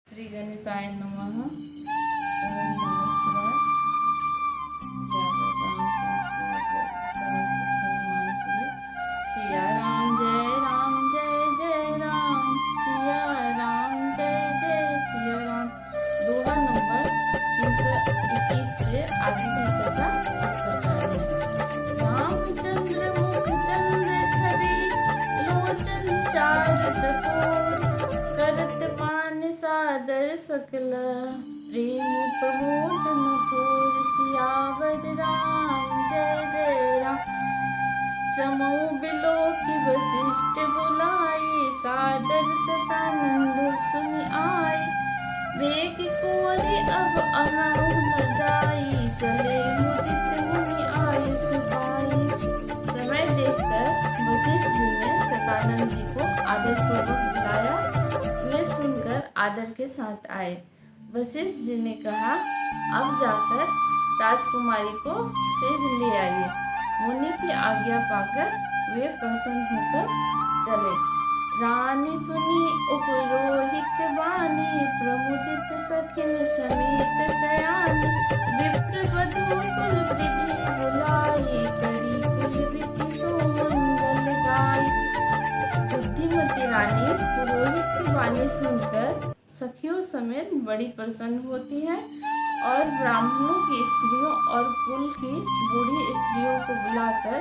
श्री गणेशाय नमः। ओम नमः शिवाय। सियावर रामचंद्र पवन सुत हनुमान के सिया राम जय राम जय जय राम सिया राम जय जय सिया राम। दोहा नंबर 321 से आगे की कथा इस प्रकार है। रामचंद्र मुख चंद्र छवि लोचन चार चकोर करत पान सादर सकल प्रेम प्रमोदन घोर सियावर राम जय जय राम। समूह बिलो की वशिष्ठ बुलाए सादर सतानंद सुनि आए। वेग कुंवरी अब अनहु न जाई चले मुदित मुनि आयुष पाई। समय देखकर वशिष्ठ जी ने सतानंद जी को आदरपूर्वक बुलाया। वे सुनकर आदर के साथ आए। वशिष्ठ जी ने कहा, अब जाकर राजकुमारी को शीघ्र ले आइए। मुनि की आज्ञा पाकर वे प्रसन्न होकर चले। रानी सुनी उपरोहित वाणी प्रमुदित सखिन समेत सयानी। विप्र वधू कुल वृद्धि बुलाई करी कुल रीति सो मंगल गाई। बुद्धिमती रानी पुरोहित की वाणी सुनकर सखियों समेत बड़ी प्रसन्न होती है और ब्राह्मणों की स्त्रियों और कुल की बूढ़ी स्त्रियों को बुलाकर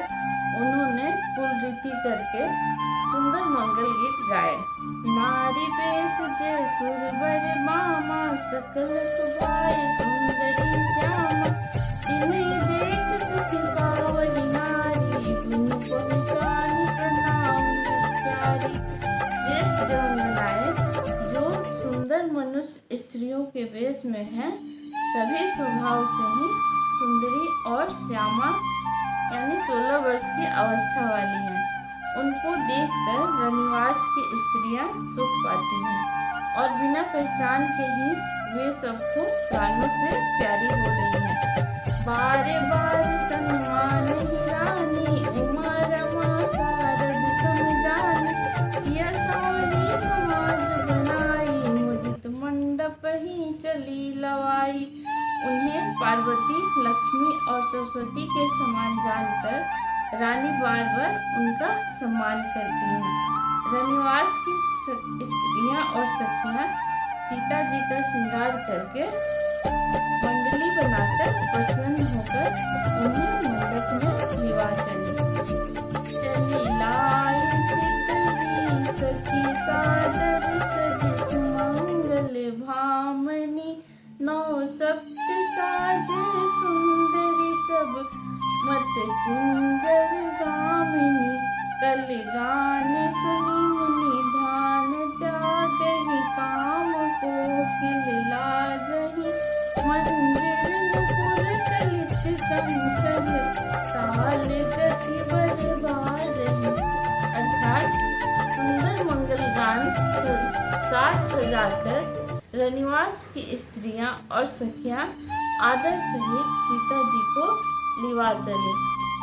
उन्होंने कुल रीति करके सुंदर मंगल गीत गाए। नारी बेस जय सुरवर मामा सकल सुभाए सुंदरी श्यामा। इन्हें देख सुख पावनी नारी गुण पहुँचानी प्रणाम प्यारी। श्रेष्ठ देवंगनाएं जो सुंदर मनुष्य स्त्रियों के वेश में हैं, सभी स्वभाव से ही सुंदरी और श्यामा यानी 16 वर्ष की अवस्था वाली हैं। उनको देखकर रनिवास की स्त्रियां सुख पाती हैं और बिना पहचान के ही वे सबको प्राणों से प्यारी हो रही हैं। बारे बार सन्मान ही रानी उमा रमा शारद समझानी। सिया सावरी समाज बनाई मुदित मंडप ही चली लवाई। उन्हें पार्वती लक्ष्मी और सरस्वती के समान जानकर रानी बार बार उनका सम्मान करती हैं। रनिवास की स्त्रियां और सखियां सीता जी का श्रृंगार करके मंडली बनाकर प्रसन्न होकर उन्हें मंडप में विवाह चली लाई सीतली सखी सादर सजी सुमंगल भामनी। नौ सप्त साजे सुंदरी सब मत कुंजर गामिनी। कल गान सुनी मुनि ध्यान त्यागहि काम को लाजहि। मंजिर नुपुर कलित कंकज ताल गति बर बाजहि। अर्थात सुंदर मंगल गान साज सजाकर रनिवास की स्त्रियां और सखियां आदर सहित सीता जी को लिवा चले।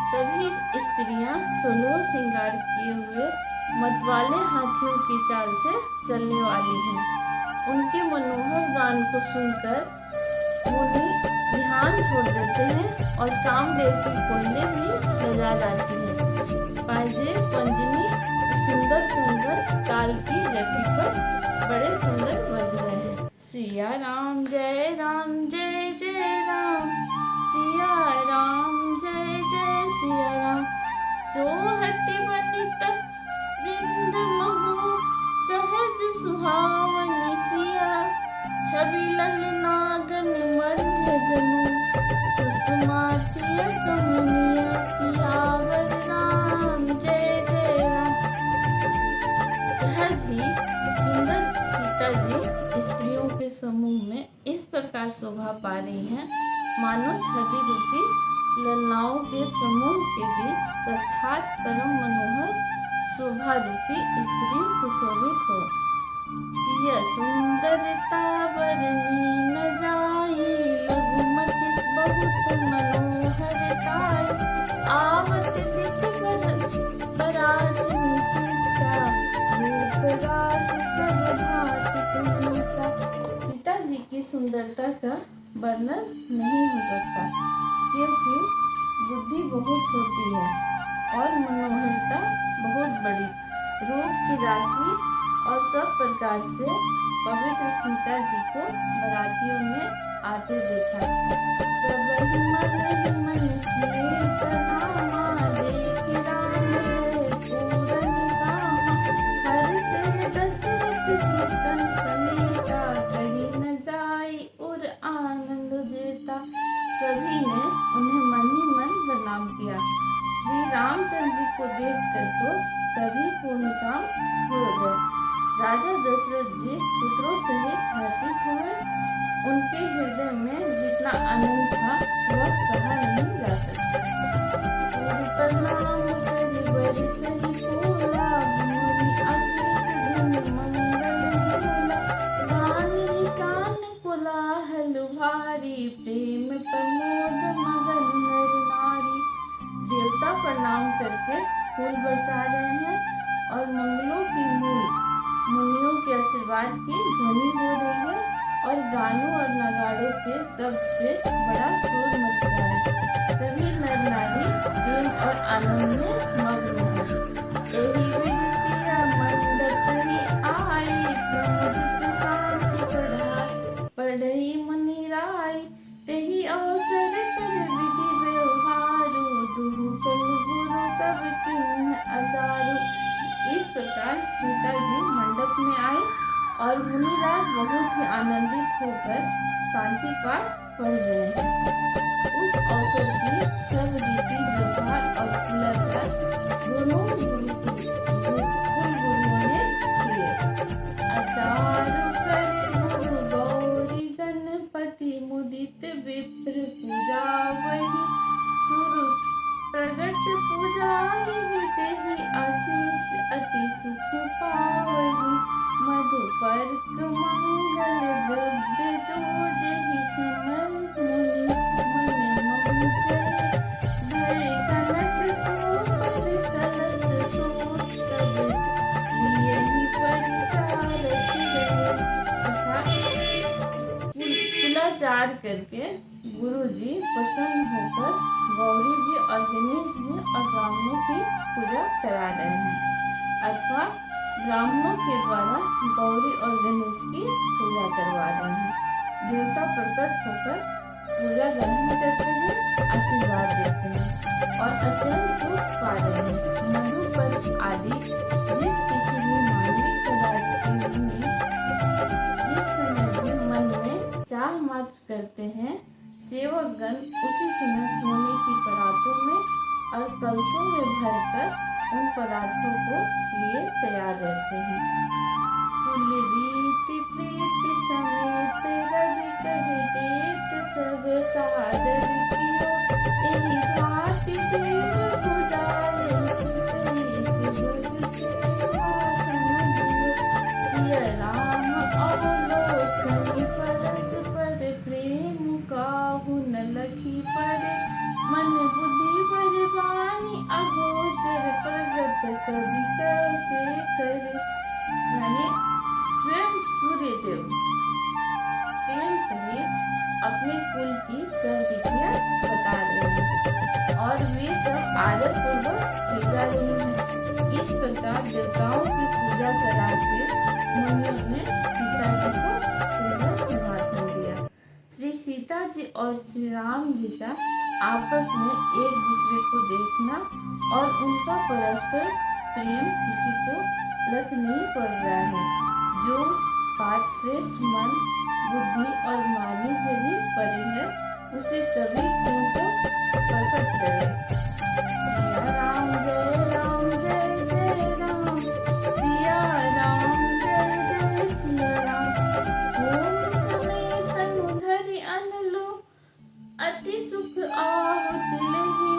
सभी स्त्रियां 16 श्रृंगार किए हुए मतवाले हाथियों की चाल से चलने वाली हैं। उनके मनोहर गान को सुनकर मुनि ध्यान छोड़ देते हैं और कामदेव की कोयले भी लगा डालती हैं। पाजे पंजनी सुंदर कंगन ताल की गति पर बड़े सुंदर बज रहे हैं। सिया राम जय राम सिया राम जय जय सिया राम। सोहति वनित वृंद महु सहज सुहावनी सिया। छवि ललना गन मध्य जनु सुषमातिय कमनीय। सियावर राम जय जय राम। सहज ही सुंदर सीता जी स्त्रियों के समूह में इस प्रकार शोभा पा रही हैं मानो छवि रूपी ललनाओं के समूह के बीच साक्षात परम मनोहर शोभा रूपी स्त्री सुशोभित हो। सिया सुंदरता बरनी न जाई लघुमति बहुत मनोहरताई। आवत दिख बरात निसीता रूप रास सब भांति पुनीता। की सुंदरता का वर्णन नहीं हो सकता, क्योंकि बुद्धि बहुत छोटी है और मनोहरता बहुत बड़ी। रूप की राशि और सब प्रकार से पवित्र सीता जी को बारातियों ने आते देखा। सब ही मन किए प्रणामा, देख राम है पूरन कामा। हर से दशरथ सुतन समेता, कहीं न जाई उर आनंद देता। सभी ने उन्हें मन ही मन प्रणाम किया। श्री रामचंद्र जी को देखकर तो सभी पूर्ण काम हो गए। राजा दशरथ जी पुत्रों सहित हर्षित हुए। उनके हृदय में जितना आनंद था वह कहा नहीं जा सकता। सूर्य प्रणाम करि बरि सहि फूला, मुनि आशीष धन मंगल मूला। गान निशान कोलाहल भारी, प्रेम प्रमोद मगन नर नारी। देवता प्रणाम करके फूल बरसा रहे हैं और मंगलों की मूल मुनियों के आशीर्वाद की ध्वनि हो रही है और गानों और नगाड़ों के शब्द से बड़ा शोर मच रहा है। सभी नर नारी प्रेम और आनंद में मग्न है। यही विषया मंडप ही आई, प्रमुदित शांति पढ़ई मुनि राय। तेहि अवसर कर विधि व्यवहारु, दुहु कल गुरु सब किन्ह अचारु। इस प्रकार सीता जी मंडप में आए और मुनिराज बहुत ही आनंदित होकर शांति पाठ पढ़ रहे हैं। उस अवसर की सब रीति व्यवहार और कुलाचार दोनों गुरुओं ने किए। आचार्य करे गुरु गौरी गणपति, मुदित विप्र पूजा वही। सुर प्रगट पूजा तेहि आशीष, अति सुख पावही। मधुपर्क मंगल द्रव्य जो, जेहि समय मुनि मन महुचे। भरे कनक कोपर कलश सोस, तब लियहि परिचारक रहे। अर्थात कुलाचार करके गुरु जी प्रसन्न होकर गौरी जी और गणेश जी और ब्राह्मणों की पूजा करा रहे हैं, अथवा ब्राह्मणों के द्वारा गौरी और गणेश की पूजा करवा रहे हैं। देवता प्रकट होकर पूजा ग्रहण करते हैं, आशीर्वाद देते हैं और अत्यंत सुख पा रहे हैं। मधुपर्क आदि जिस किसी भी मानविक पदार्थ के लिए जिस समय भी मन में चाह मात्र करते हैं, सेवकगण उसी समय सोने की परातों में और कलशों में भरकर उन पदार्थों को लिए तैयार रहते हैं। कुल रीति प्रीति समेत रवि कहि देत, सब सादर कियो। एहि भांति देव पूजाए, सुतहि सुभग सिंहासन दियो। सिया राम अवलोकन परस्पर, प्रेम काहू न लखी परे। मन बुद्धि बलवानी, अगोचर प्रगट कवि कैसे करे। यानी स्वयं सूर्यदेव प्रेम सहित अपने कुल की सब रीतियां बता रहे हैं और वे सब आदर पूर्वक की जा रही हैं। इस प्रकार देवताओं की पूजा करा के मुनियों ने सीता जी को सुंदर सिंहासन दिया। श्री सीता जी और श्री राम जी का आपस में एक दूसरे को देखना और उनका परस्पर प्रेम किसी को लख नहीं पड़ रहा है। जो बात श्रेष्ठ मन, बुद्धि और वाणी से भी परे है, उसे कभी क्यों कर प्रकट करे। सिया राम जय राम, जय जय राम। सिया राम जय जय सिया राम। ओम समेत तनु धरि अनलो, अति सुख आहुति लही।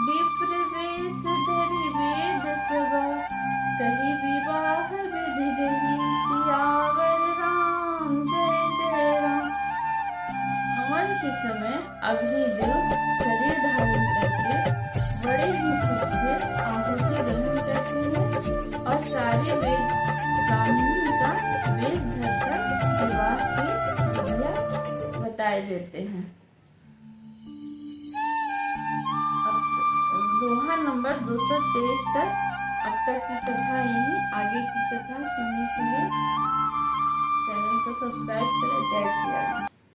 विप्र वेश धरि वेद सभा, कही विवाह विधि दही। सियावर राम जय जय राम। हवन के समय अग्निदेव शरीर धारण करके बड़े ही सुख से आहुति ग्रहण करते हैं और सारे वेद ब्राह्मण का वेश धरकर विवाह की विधियां राय देते हैं। अब दोहा नंबर 223 तक अब तक की कथा यही, आगे की कथा सुनने के लिए चैनल को सब्सक्राइब करें। जय सिया राम।